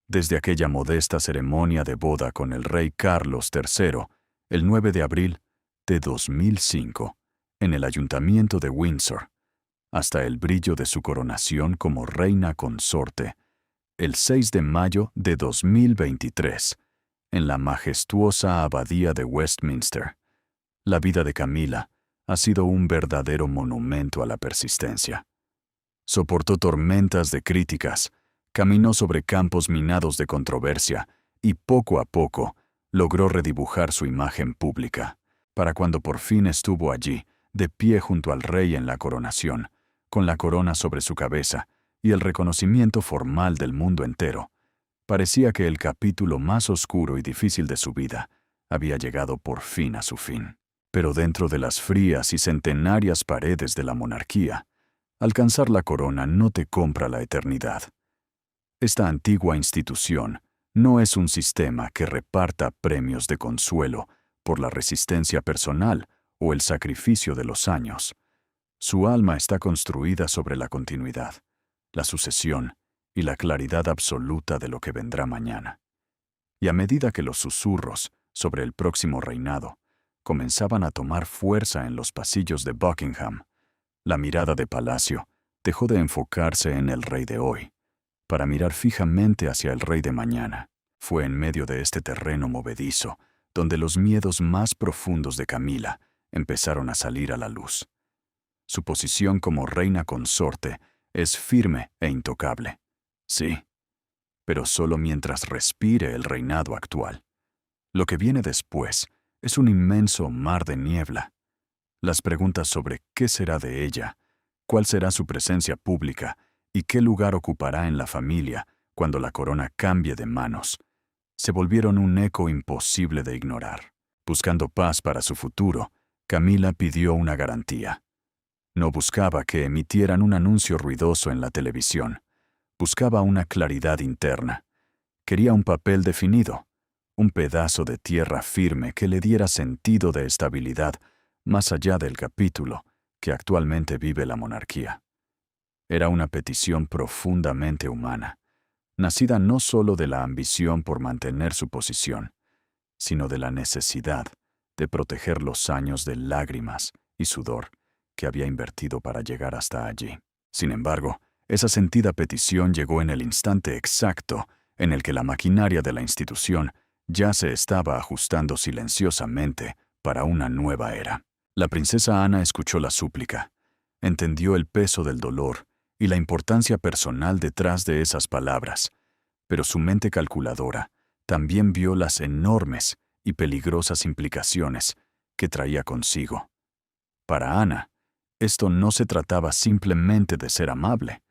Desde aquella modesta ceremonia de boda con el rey Carlos III, el 9 de abril de 2005, en el ayuntamiento de Windsor, hasta el brillo de su coronación como reina consorte, el 6 de mayo de 2023, en la majestuosa abadía de Westminster. La vida de Camila ha sido un verdadero monumento a la persistencia. Soportó tormentas de críticas, caminó sobre campos minados de controversia y poco a poco logró redibujar su imagen pública, para cuando por fin estuvo allí, de pie junto al rey en la coronación, con la corona sobre su cabeza y el reconocimiento formal del mundo entero. Parecía que el capítulo más oscuro y difícil de su vida había llegado por fin a su fin. Pero dentro de las frías y centenarias paredes de la monarquía, alcanzar la corona no te compra la eternidad. Esta antigua institución no es un sistema que reparta premios de consuelo por la resistencia personal o el sacrificio de los años. Su alma está construida sobre la continuidad, la sucesión y la claridad absoluta de lo que vendrá mañana. Y a medida que los susurros sobre el próximo reinado comenzaban a tomar fuerza en los pasillos de Buckingham, la mirada de palacio dejó de enfocarse en el rey de hoy, para mirar fijamente hacia el rey de mañana. Fue en medio de este terreno movedizo donde los miedos más profundos de Camila empezaron a salir a la luz. Su posición como reina consorte es firme e intocable. Sí, pero solo mientras respire el reinado actual. Lo que viene después es un inmenso mar de niebla. Las preguntas sobre qué será de ella, cuál será su presencia pública y qué lugar ocupará en la familia cuando la corona cambie de manos, se volvieron un eco imposible de ignorar. Buscando paz para su futuro, Camila pidió una garantía. No buscaba que emitieran un anuncio ruidoso en la televisión. Buscaba una claridad interna. Quería un papel definido, un pedazo de tierra firme que le diera sentido de estabilidad más allá del capítulo que actualmente vive la monarquía. Era una petición profundamente humana, nacida no solo de la ambición por mantener su posición, sino de la necesidad de proteger los años de lágrimas y sudor que había invertido para llegar hasta allí. Sin embargo, esa sentida petición llegó en el instante exacto en el que la maquinaria de la institución ya se estaba ajustando silenciosamente para una nueva era. La princesa Ana escuchó la súplica, entendió el peso del dolor y la importancia personal detrás de esas palabras, pero su mente calculadora también vio las enormes y peligrosas implicaciones que traía consigo. Para Ana, esto no se trataba simplemente de ser amable,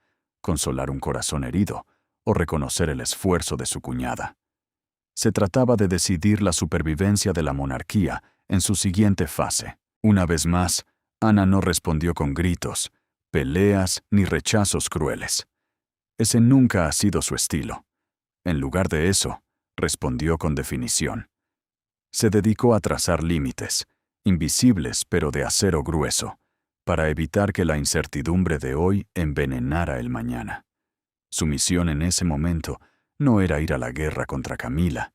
consolar un corazón herido o reconocer el esfuerzo de su cuñada. Se trataba de decidir la supervivencia de la monarquía en su siguiente fase. Una vez más, Ana no respondió con gritos, peleas ni rechazos crueles. Ese nunca ha sido su estilo. En lugar de eso, respondió con definición. Se dedicó a trazar límites, invisibles pero de acero grueso, para evitar que la incertidumbre de hoy envenenara el mañana. Su misión en ese momento no era ir a la guerra contra Camila,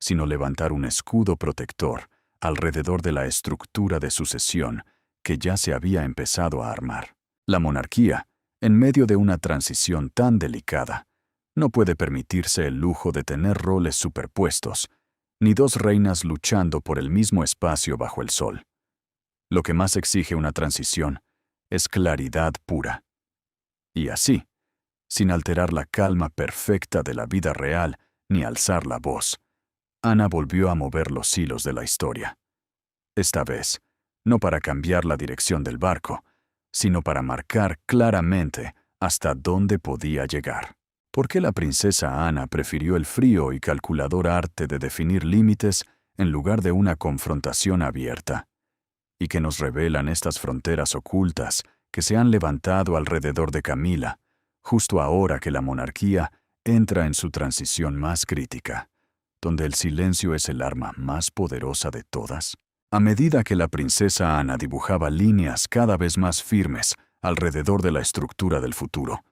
sino levantar un escudo protector alrededor de la estructura de sucesión que ya se había empezado a armar. La monarquía, en medio de una transición tan delicada, no puede permitirse el lujo de tener roles superpuestos, ni dos reinas luchando por el mismo espacio bajo el sol. Lo que más exige una transición es claridad pura. Y así, sin alterar la calma perfecta de la vida real ni alzar la voz, Ana volvió a mover los hilos de la historia. Esta vez, no para cambiar la dirección del barco, sino para marcar claramente hasta dónde podía llegar. ¿Por qué la princesa Ana prefirió el frío y calculador arte de definir límites en lugar de una confrontación abierta, y que nos revelan estas fronteras ocultas que se han levantado alrededor de Camila, justo ahora que la monarquía entra en su transición más crítica, donde el silencio es el arma más poderosa de todas. A medida que la princesa Ana dibujaba líneas cada vez más firmes alrededor de la estructura del futuro,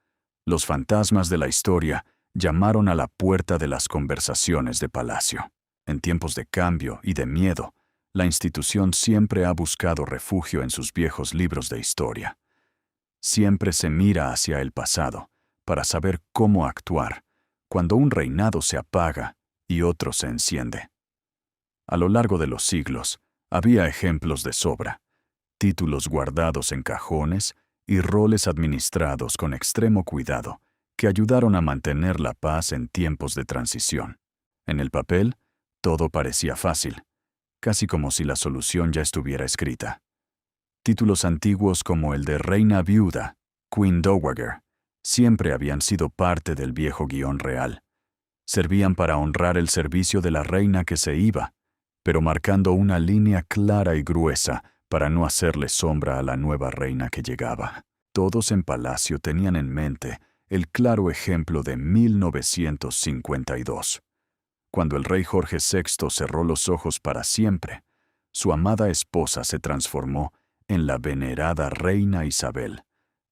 los fantasmas de la historia llamaron a la puerta de las conversaciones de palacio. En tiempos de cambio y de miedo, la institución siempre ha buscado refugio en sus viejos libros de historia. Siempre se mira hacia el pasado para saber cómo actuar cuando un reinado se apaga y otro se enciende. A lo largo de los siglos, había ejemplos de sobra, títulos guardados en cajones y roles administrados con extremo cuidado que ayudaron a mantener la paz en tiempos de transición. En el papel, todo parecía fácil, casi como si la solución ya estuviera escrita. Títulos antiguos como el de Reina Viuda, Queen Dowager, siempre habían sido parte del viejo guión real. Servían para honrar el servicio de la reina que se iba, pero marcando una línea clara y gruesa para no hacerle sombra a la nueva reina que llegaba. Todos en palacio tenían en mente el claro ejemplo de 1952. Cuando el rey Jorge VI cerró los ojos para siempre, su amada esposa se transformó en la venerada reina Isabel,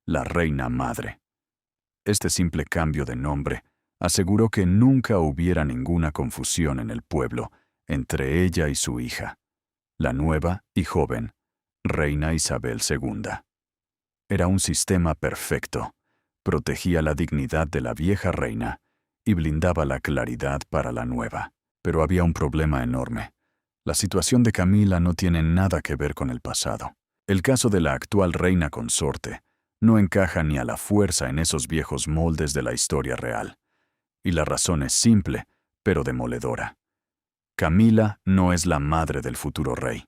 la reina madre. Este simple cambio de nombre aseguró que nunca hubiera ninguna confusión en el pueblo entre ella y su hija, la nueva y joven reina Isabel II. Era un sistema perfecto, protegía la dignidad de la vieja reina y blindaba la claridad para la nueva. Pero había un problema enorme. La situación de Camila no tiene nada que ver con el pasado. El caso de la actual reina consorte no encaja ni a la fuerza en esos viejos moldes de la historia real. Y la razón es simple, pero demoledora. Camila no es la madre del futuro rey.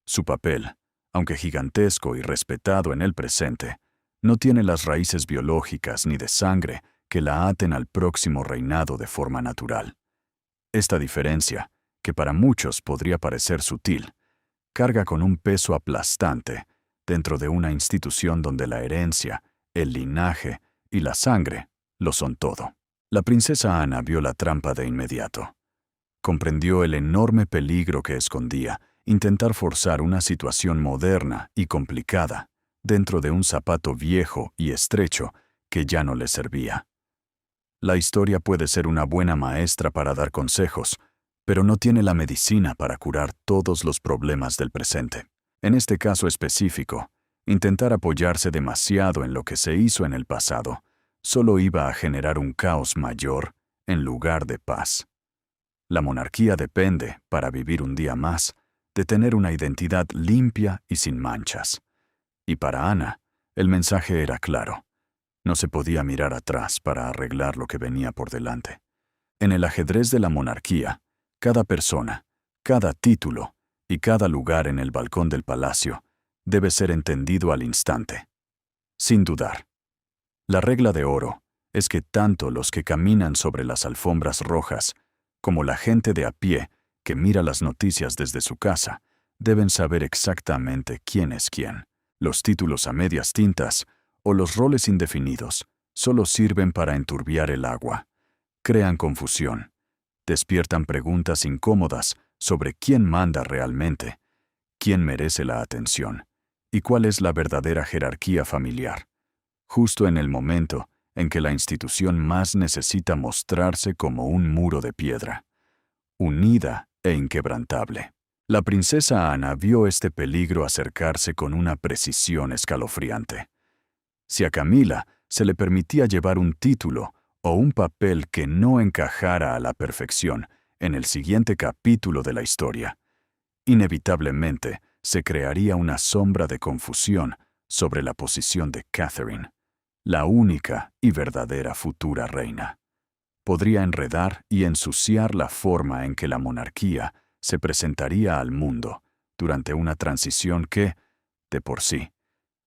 Su papel, aunque gigantesco y respetado en el presente, no tiene las raíces biológicas ni de sangre que la aten al próximo reinado de forma natural. Esta diferencia, que para muchos podría parecer sutil, carga con un peso aplastante dentro de una institución donde la herencia, el linaje y la sangre lo son todo. La princesa Ana vio la trampa de inmediato. Comprendió el enorme peligro que escondía intentar forzar una situación moderna y complicada dentro de un zapato viejo y estrecho que ya no le servía. La historia puede ser una buena maestra para dar consejos, pero no tiene la medicina para curar todos los problemas del presente. En este caso específico, intentar apoyarse demasiado en lo que se hizo en el pasado solo iba a generar un caos mayor en lugar de paz. La monarquía depende, para vivir un día más, de tener una identidad limpia y sin manchas. Y para Ana, el mensaje era claro. No se podía mirar atrás para arreglar lo que venía por delante. En el ajedrez de la monarquía, cada persona, cada título y cada lugar en el balcón del palacio debe ser entendido al instante, sin dudar. La regla de oro es que tanto los que caminan sobre las alfombras rojas como la gente de a pie que mira las noticias desde su casa deben saber exactamente quién es quién. Los títulos a medias tintas o los roles indefinidos solo sirven para enturbiar el agua, crean confusión, despiertan preguntas incómodas sobre quién manda realmente, quién merece la atención y cuál es la verdadera jerarquía familiar, justo en el momento en que la institución más necesita mostrarse como un muro de piedra, unida e inquebrantable. La princesa Ana vio este peligro acercarse con una precisión escalofriante. Si a Camila se le permitía llevar un título o un papel que no encajara a la perfección en el siguiente capítulo de la historia, inevitablemente se crearía una sombra de confusión sobre la posición de Catherine, la única y verdadera futura reina. Podría enredar y ensuciar la forma en que la monarquía se presentaría al mundo durante una transición que, de por sí,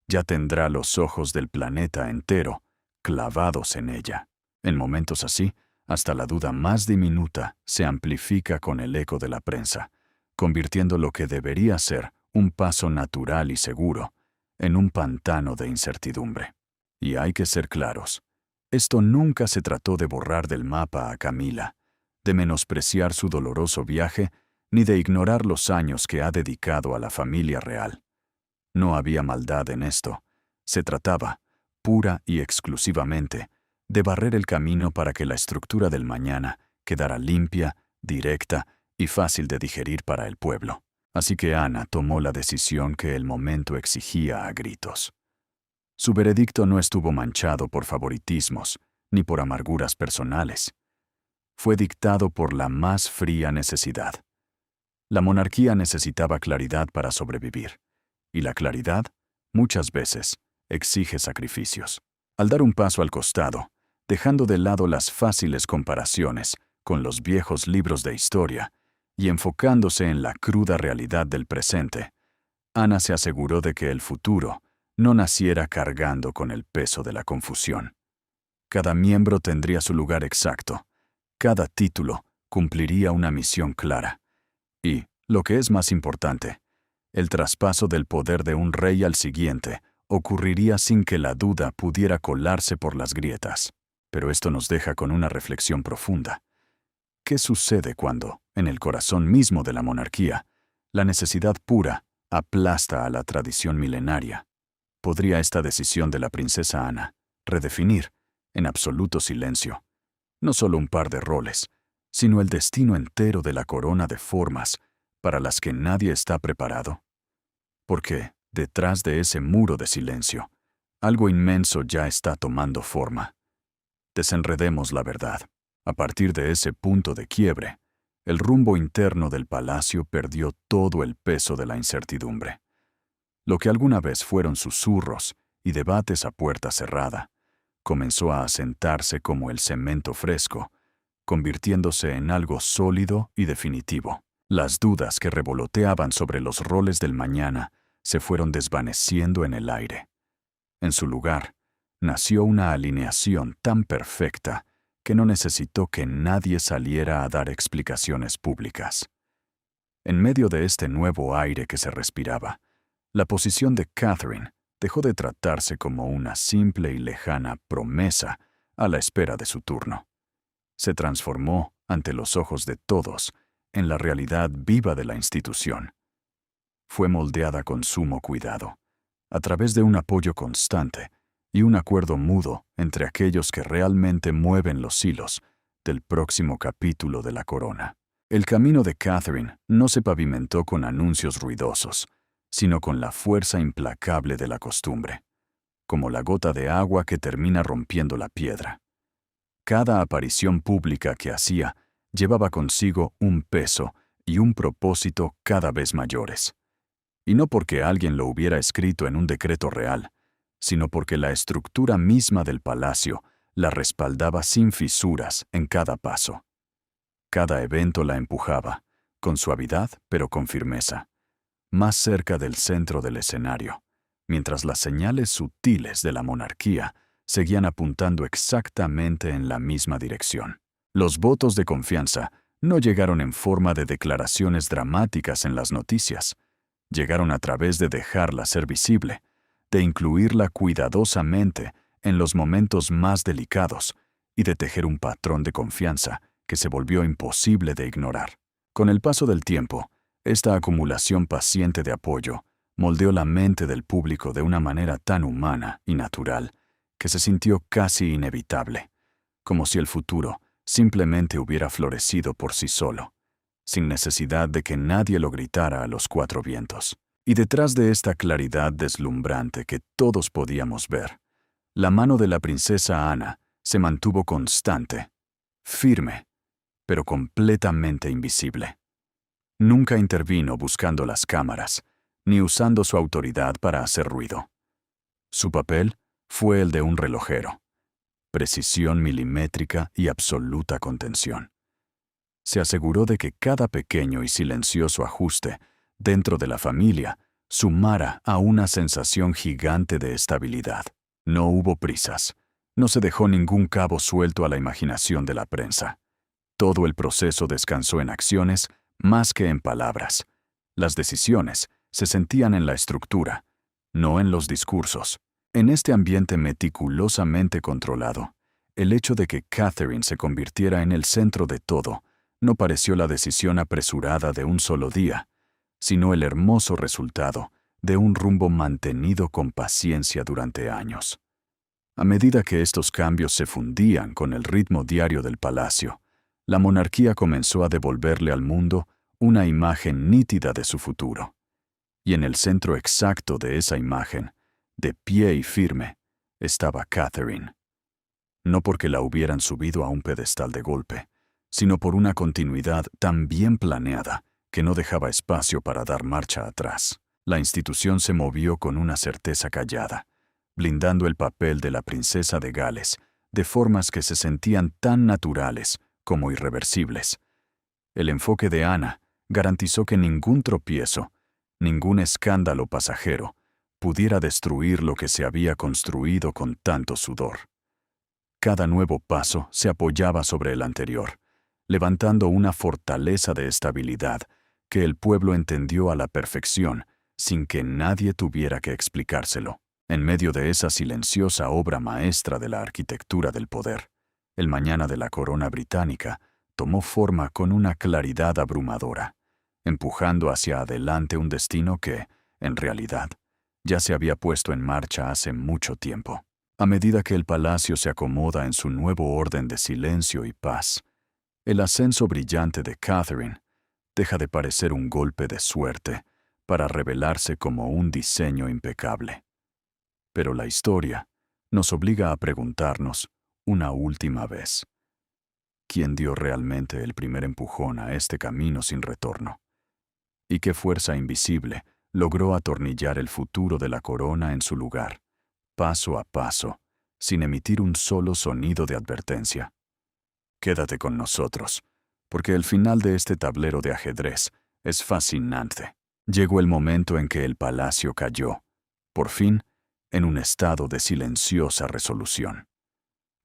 ya tendrá los ojos del planeta entero clavados en ella. En momentos así, hasta la duda más diminuta se amplifica con el eco de la prensa, convirtiendo lo que debería ser un paso natural y seguro en un pantano de incertidumbre. Y hay que ser claros, esto nunca se trató de borrar del mapa a Camila, de menospreciar su doloroso viaje, ni de ignorar los años que ha dedicado a la familia real. No había maldad en esto. Se trataba, pura y exclusivamente, de barrer el camino para que la estructura del mañana quedara limpia, directa y fácil de digerir para el pueblo. Así que Ana tomó la decisión que el momento exigía a gritos. Su veredicto no estuvo manchado por favoritismos ni por amarguras personales. Fue dictado por la más fría necesidad. La monarquía necesitaba claridad para sobrevivir, y la claridad, muchas veces, exige sacrificios. Al dar un paso al costado, dejando de lado las fáciles comparaciones con los viejos libros de historia y enfocándose en la cruda realidad del presente, Ana se aseguró de que el futuro no naciera cargando con el peso de la confusión. Cada miembro tendría su lugar exacto, cada título cumpliría una misión clara, y, lo que es más importante, el traspaso del poder de un rey al siguiente ocurriría sin que la duda pudiera colarse por las grietas. Pero esto nos deja con una reflexión profunda. ¿Qué sucede cuando, en el corazón mismo de la monarquía, la necesidad pura aplasta a la tradición milenaria? ¿Podría esta decisión de la princesa Ana redefinir, en absoluto silencio, no solo un par de roles, sino el destino entero de la corona de formas para las que nadie está preparado? Porque, detrás de ese muro de silencio, algo inmenso ya está tomando forma. Desenredemos la verdad. A partir de ese punto de quiebre, el rumbo interno del palacio perdió todo el peso de la incertidumbre. Lo que alguna vez fueron susurros y debates a puerta cerrada, comenzó a asentarse como el cemento fresco, convirtiéndose en algo sólido y definitivo. Las dudas que revoloteaban sobre los roles del mañana se fueron desvaneciendo en el aire. En su lugar, nació una alineación tan perfecta que no necesitó que nadie saliera a dar explicaciones públicas. En medio de este nuevo aire que se respiraba, la posición de Catherine dejó de tratarse como una simple y lejana promesa a la espera de su turno. Se transformó, ante los ojos de todos, en la realidad viva de la institución. Fue moldeada con sumo cuidado, a través de un apoyo constante y un acuerdo mudo entre aquellos que realmente mueven los hilos del próximo capítulo de la corona. El camino de Catherine no se pavimentó con anuncios ruidosos, sino con la fuerza implacable de la costumbre, como la gota de agua que termina rompiendo la piedra. Cada aparición pública que hacía llevaba consigo un peso y un propósito cada vez mayores. Y no porque alguien lo hubiera escrito en un decreto real, sino porque la estructura misma del palacio la respaldaba sin fisuras en cada paso. Cada evento la empujaba, con suavidad pero con firmeza, más cerca del centro del escenario, mientras las señales sutiles de la monarquía seguían apuntando exactamente en la misma dirección. Los votos de confianza no llegaron en forma de declaraciones dramáticas en las noticias. Llegaron a través de dejarla ser visible, de incluirla cuidadosamente en los momentos más delicados y de tejer un patrón de confianza que se volvió imposible de ignorar. Con el paso del tiempo, esta acumulación paciente de apoyo moldeó la mente del público de una manera tan humana y natural que se sintió casi inevitable, como si el futuro simplemente hubiera florecido por sí solo, sin necesidad de que nadie lo gritara a los cuatro vientos. Y detrás de esta claridad deslumbrante que todos podíamos ver, la mano de la princesa Ana se mantuvo constante, firme, pero completamente invisible. Nunca intervino buscando las cámaras, ni usando su autoridad para hacer ruido. Su papel fue el de un relojero, precisión milimétrica y absoluta contención. Se aseguró de que cada pequeño y silencioso ajuste dentro de la familia sumara a una sensación gigante de estabilidad. No hubo prisas, no se dejó ningún cabo suelto a la imaginación de la prensa. Todo el proceso descansó en acciones más que en palabras, Las decisiones se sentían en la estructura, no en los discursos. En este ambiente meticulosamente controlado, el hecho de que Catherine se convirtiera en el centro de todo no pareció la decisión apresurada de un solo día, sino el hermoso resultado de un rumbo mantenido con paciencia durante años. A medida que estos cambios se fundían con el ritmo diario del palacio, la monarquía comenzó a devolverle al mundo una imagen nítida de su futuro. Y en el centro exacto de esa imagen, de pie y firme, estaba Catherine. No porque la hubieran subido a un pedestal de golpe, sino por una continuidad tan bien planeada que no dejaba espacio para dar marcha atrás. La institución se movió con una certeza callada, blindando el papel de la princesa de Gales de formas que se sentían tan naturales como irreversibles. El enfoque de Ana garantizó que ningún tropiezo, ningún escándalo pasajero, pudiera destruir lo que se había construido con tanto sudor. Cada nuevo paso se apoyaba sobre el anterior, levantando una fortaleza de estabilidad que el pueblo entendió a la perfección sin que nadie tuviera que explicárselo. En medio de esa silenciosa obra maestra de la arquitectura del poder, el mañana de la corona británica tomó forma con una claridad abrumadora, empujando hacia adelante un destino que, en realidad, ya se había puesto en marcha hace mucho tiempo. A medida que el palacio se acomoda en su nuevo orden de silencio y paz, el ascenso brillante de Catherine deja de parecer un golpe de suerte para revelarse como un diseño impecable. Pero la historia nos obliga a preguntarnos una última vez: ¿quién dio realmente el primer empujón a este camino sin retorno? ¿Y qué fuerza invisible logró atornillar el futuro de la corona en su lugar, paso a paso, sin emitir un solo sonido de advertencia? Quédate con nosotros, porque el final de este tablero de ajedrez es fascinante. Llegó el momento en que el palacio cayó, por fin, en un estado de silenciosa resolución.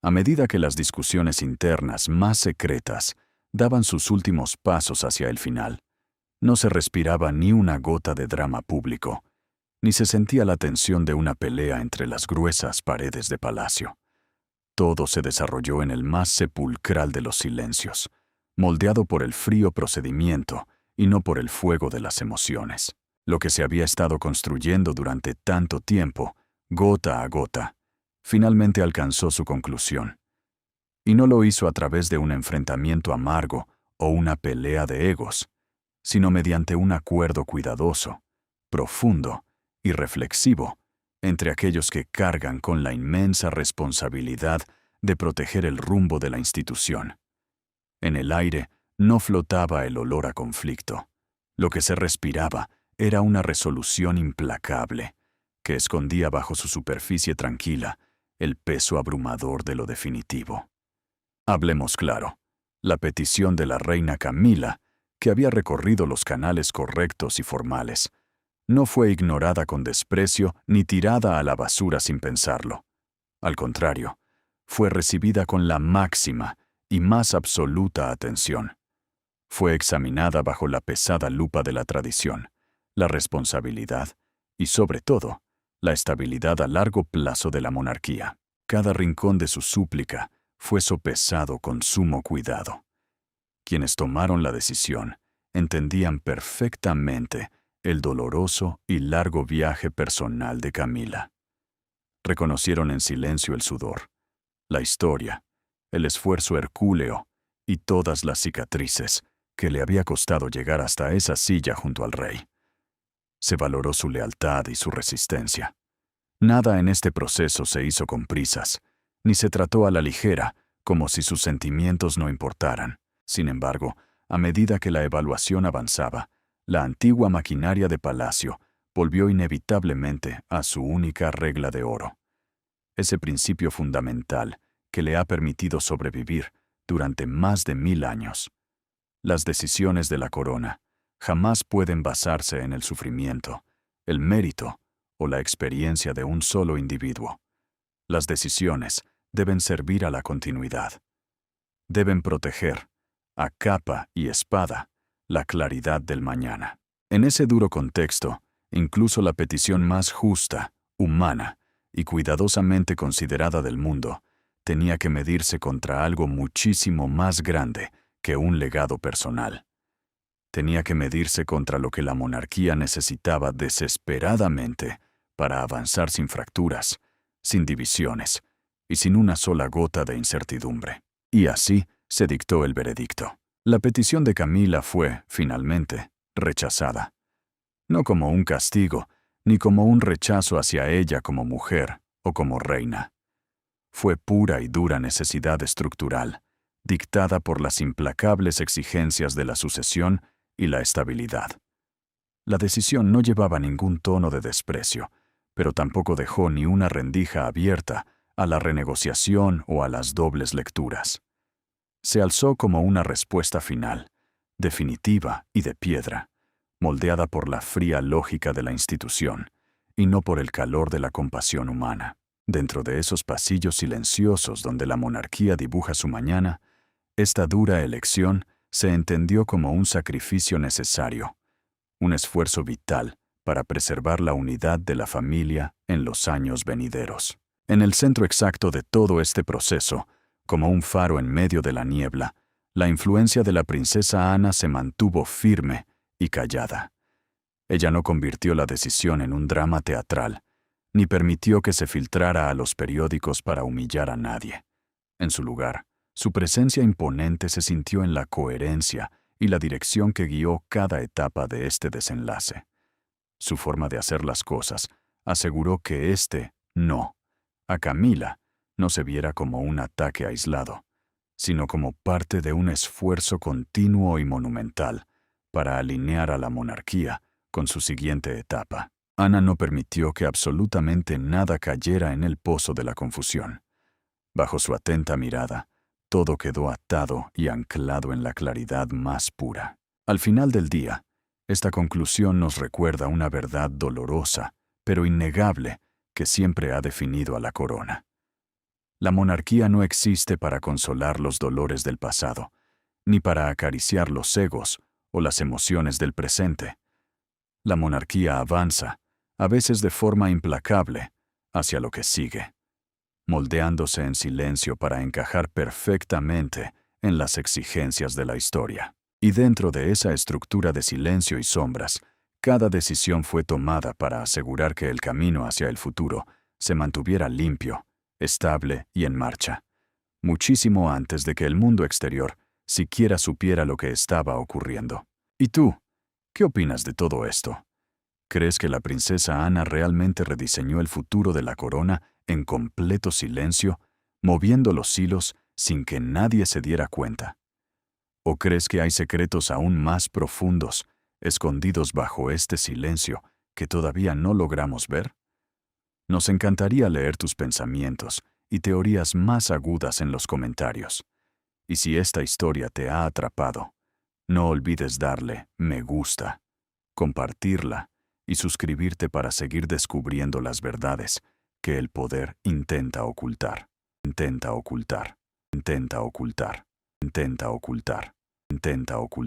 A medida que las discusiones internas más secretas daban sus últimos pasos hacia el final, no se respiraba ni una gota de drama público, ni se sentía la tensión de una pelea entre las gruesas paredes de palacio. Todo se desarrolló en el más sepulcral de los silencios, moldeado por el frío procedimiento y no por el fuego de las emociones. Lo que se había estado construyendo durante tanto tiempo, gota a gota, finalmente alcanzó su conclusión. Y no lo hizo a través de un enfrentamiento amargo o una pelea de egos, sino mediante un acuerdo cuidadoso, profundo y reflexivo entre aquellos que cargan con la inmensa responsabilidad de proteger el rumbo de la institución. En el aire no flotaba el olor a conflicto. Lo que se respiraba era una resolución implacable, que escondía bajo su superficie tranquila el peso abrumador de lo definitivo. Hablemos claro, la petición de la reina Camila, que había recorrido los canales correctos y formales, no fue ignorada con desprecio ni tirada a la basura sin pensarlo. Al contrario, fue recibida con la máxima y más absoluta atención. Fue examinada bajo la pesada lupa de la tradición, la responsabilidad y, sobre todo, la estabilidad a largo plazo de la monarquía. Cada rincón de su súplica fue sopesado con sumo cuidado. Quienes tomaron la decisión entendían perfectamente el doloroso y largo viaje personal de Camila. Reconocieron en silencio el sudor, la historia, el esfuerzo hercúleo y todas las cicatrices que le había costado llegar hasta esa silla junto al rey. Se valoró su lealtad y su resistencia. Nada en este proceso se hizo con prisas, ni se trató a la ligera, como si sus sentimientos no importaran. Sin embargo, a medida que la evaluación avanzaba, la antigua maquinaria de palacio volvió inevitablemente a su única regla de oro. Ese principio fundamental que le ha permitido sobrevivir durante más de 1000 años. Las decisiones de la corona jamás pueden basarse en el sufrimiento, el mérito o la experiencia de un solo individuo. Las decisiones deben servir a la continuidad. Deben proteger, a capa y espada, la claridad del mañana. En ese duro contexto, incluso la petición más justa, humana y cuidadosamente considerada del mundo, tenía que medirse contra algo muchísimo más grande que un legado personal. Tenía que medirse contra lo que la monarquía necesitaba desesperadamente para avanzar sin fracturas, sin divisiones y sin una sola gota de incertidumbre. Y así se dictó el veredicto. La petición de Camila fue, finalmente, rechazada. No como un castigo, ni como un rechazo hacia ella como mujer o como reina. Fue pura y dura necesidad estructural, dictada por las implacables exigencias de la sucesión y la estabilidad. La decisión no llevaba ningún tono de desprecio, pero tampoco dejó ni una rendija abierta a la renegociación o a las dobles lecturas. Se alzó como una respuesta final, definitiva y de piedra, moldeada por la fría lógica de la institución, y no por el calor de la compasión humana. Dentro de esos pasillos silenciosos donde la monarquía dibuja su mañana, esta dura elección se entendió como un sacrificio necesario, un esfuerzo vital para preservar la unidad de la familia en los años venideros. En el centro exacto de todo este proceso, como un faro en medio de la niebla, la influencia de la princesa Ana se mantuvo firme y callada. Ella no convirtió la decisión en un drama teatral, ni permitió que se filtrara a los periódicos para humillar a nadie. En su lugar, su presencia imponente se sintió en la coherencia y la dirección que guió cada etapa de este desenlace. Su forma de hacer las cosas aseguró que no, a Camila, no se viera como un ataque aislado, sino como parte de un esfuerzo continuo y monumental para alinear a la monarquía con su siguiente etapa. Ana no permitió que absolutamente nada cayera en el pozo de la confusión. Bajo su atenta mirada, todo quedó atado y anclado en la claridad más pura. Al final del día, esta conclusión nos recuerda una verdad dolorosa, pero innegable, que siempre ha definido a la corona. La monarquía no existe para consolar los dolores del pasado, ni para acariciar los egos o las emociones del presente. La monarquía avanza, a veces de forma implacable, hacia lo que sigue, moldeándose en silencio para encajar perfectamente en las exigencias de la historia. Y dentro de esa estructura de silencio y sombras, cada decisión fue tomada para asegurar que el camino hacia el futuro se mantuviera limpio, estable y en marcha, muchísimo antes de que el mundo exterior siquiera supiera lo que estaba ocurriendo. ¿Y tú? ¿Qué opinas de todo esto? ¿Crees que la princesa Ana realmente rediseñó el futuro de la corona en completo silencio, moviendo los hilos sin que nadie se diera cuenta? ¿O crees que hay secretos aún más profundos, escondidos bajo este silencio, que todavía no logramos ver? Nos encantaría leer tus pensamientos y teorías más agudas en los comentarios. Y si esta historia te ha atrapado, no olvides darle me gusta, compartirla y suscribirte para seguir descubriendo las verdades que el poder intenta ocultar, intenta ocultar, intenta ocultar, intenta ocultar, intenta ocultar.